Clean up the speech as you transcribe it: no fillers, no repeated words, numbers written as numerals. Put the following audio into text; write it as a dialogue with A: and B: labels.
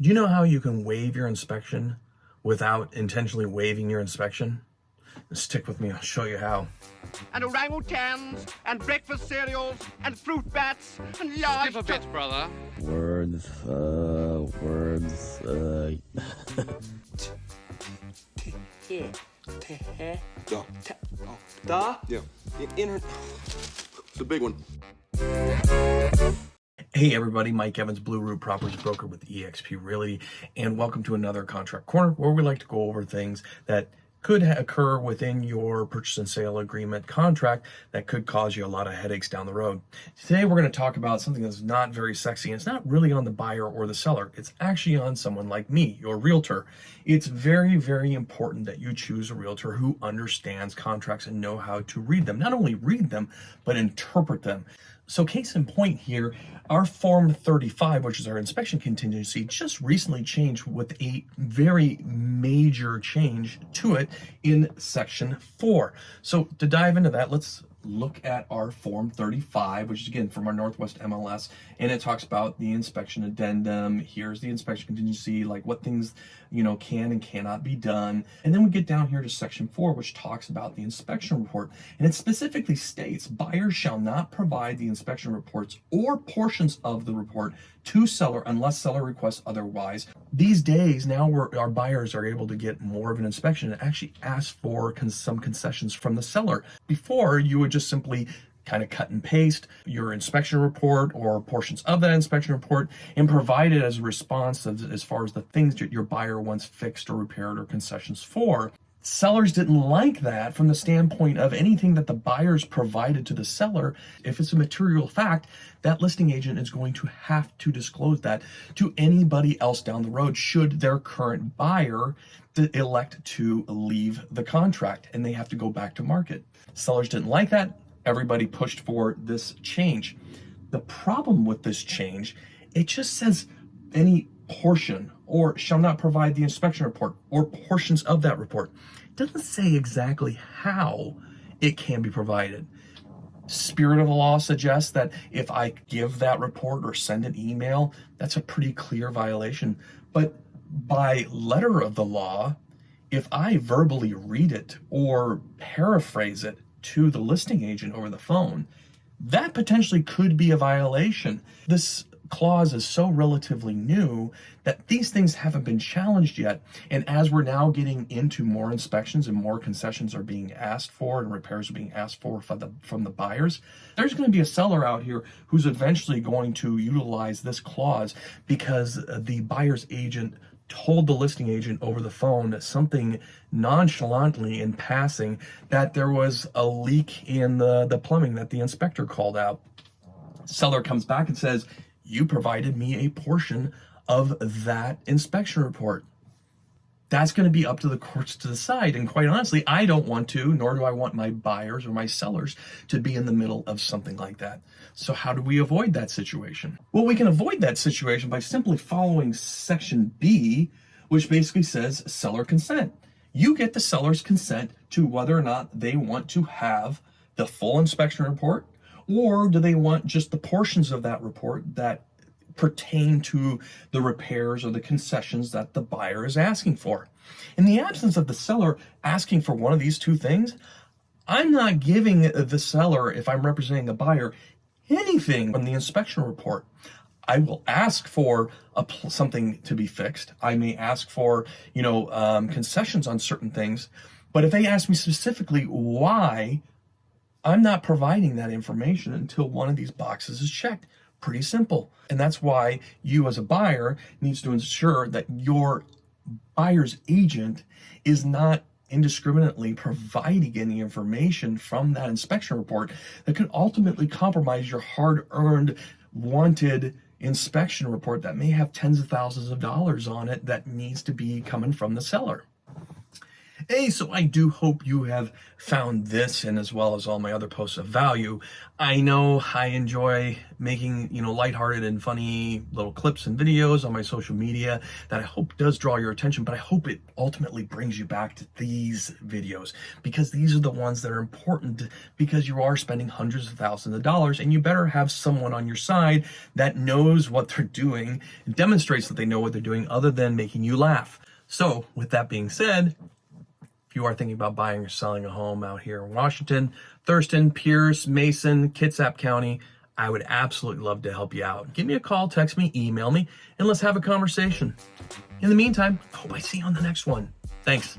A: Do you know how you can waive your inspection without intentionally waiving your inspection? Stick with me, I'll show you how.
B: And orangutans, and breakfast cereals, and fruit bats, and large...
C: Skip a bit, brother.
D: Words.
E: Yeah. It's a big one.
A: Hey everybody, Mike Evans, Blue Root Properties broker with eXp Realty, and welcome to another Contract Corner where we like to go over things that could occur within your purchase and sale agreement contract that could cause you a lot of headaches down the road. Today we're going to talk about something that's not very sexy, and it's not really on the buyer or the seller. It's actually on someone like me, your realtor. It's very, very important that you choose a realtor who understands contracts and know how to read them. Not only read them, but interpret them. So case in point here, our Form 35, which is our inspection contingency, just recently changed with a very major change to it in Section 4. So to dive into that, let's look at our Form 35, which is again from our Northwest MLS, and it talks about the inspection addendum. Here's the inspection contingency, like what things, can and cannot be done. And then we get down here to Section 4, which talks about the inspection report. And it specifically states, buyers shall not provide the inspection reports or portions of the report to seller unless seller requests otherwise. These days, now our buyers are able to get more of an inspection and actually ask for some concessions from the seller. Before, you would just simply kind of cut and paste your inspection report or portions of that inspection report and provide it as a response as far as the things that your buyer wants fixed or repaired or concessions for. Sellers didn't like that from the standpoint of anything that the buyers provided to the seller. If it's a material fact, that listing agent is going to have to disclose that to anybody else down the road should their current buyer elect to leave the contract and they have to go back to market. Sellers didn't like that. Everybody pushed for this change. The problem with this change, it just says any portion or shall not provide the inspection report or portions of that report. It doesn't say exactly how it can be provided. Spirit of the law suggests that if I give that report or send an email, that's a pretty clear violation. But by letter of the law, if I verbally read it or paraphrase it to the listing agent over the phone, that potentially could be a violation. This clause is so relatively new that these things haven't been challenged yet. And as we're now getting into more inspections and more concessions are being asked for and repairs are being asked for from the buyers, there's going to be a seller out here who's eventually going to utilize this clause because the buyer's agent told the listing agent over the phone something nonchalantly in passing that there was a leak in the plumbing that the inspector called out. Seller comes back and says, you provided me a portion of that inspection report. That's going to be up to the courts to decide. And quite honestly, I don't want to, nor do I want my buyers or my sellers to be in the middle of something like that. So how do we avoid that situation? Well, we can avoid that situation by simply following Section B, which basically says seller consent. You get the seller's consent to whether or not they want to have the full inspection report, or do they want just the portions of that report that pertain to the repairs or the concessions that the buyer is asking for. In the absence of the seller asking for one of these two things, I'm not giving the seller, if I'm representing the buyer, anything from the inspection report. I will ask for something to be fixed. I may ask for, concessions on certain things, but if they ask me specifically why, I'm not providing that information until one of these boxes is checked. Pretty simple. And that's why you as a buyer needs to ensure that your buyer's agent is not indiscriminately providing any information from that inspection report that could ultimately compromise your hard-earned, wanted inspection report that may have tens of thousands of dollars on it that needs to be coming from the seller. Hey, so I do hope you have found this, and as well as all my other posts, of value. I know I enjoy making, lighthearted and funny little clips and videos on my social media that I hope does draw your attention, but I hope it ultimately brings you back to these videos, because these are the ones that are important, because you are spending hundreds of thousands of dollars, and you better have someone on your side that knows what they're doing and demonstrates that they know what they're doing, other than making you laugh. So with that being said, if you are thinking about buying or selling a home out here in Washington, Thurston, Pierce, Mason, Kitsap County, I would absolutely love to help you out. Give me a call, text me, email me, and let's have a conversation. In the meantime, I hope I see you on the next one. Thanks.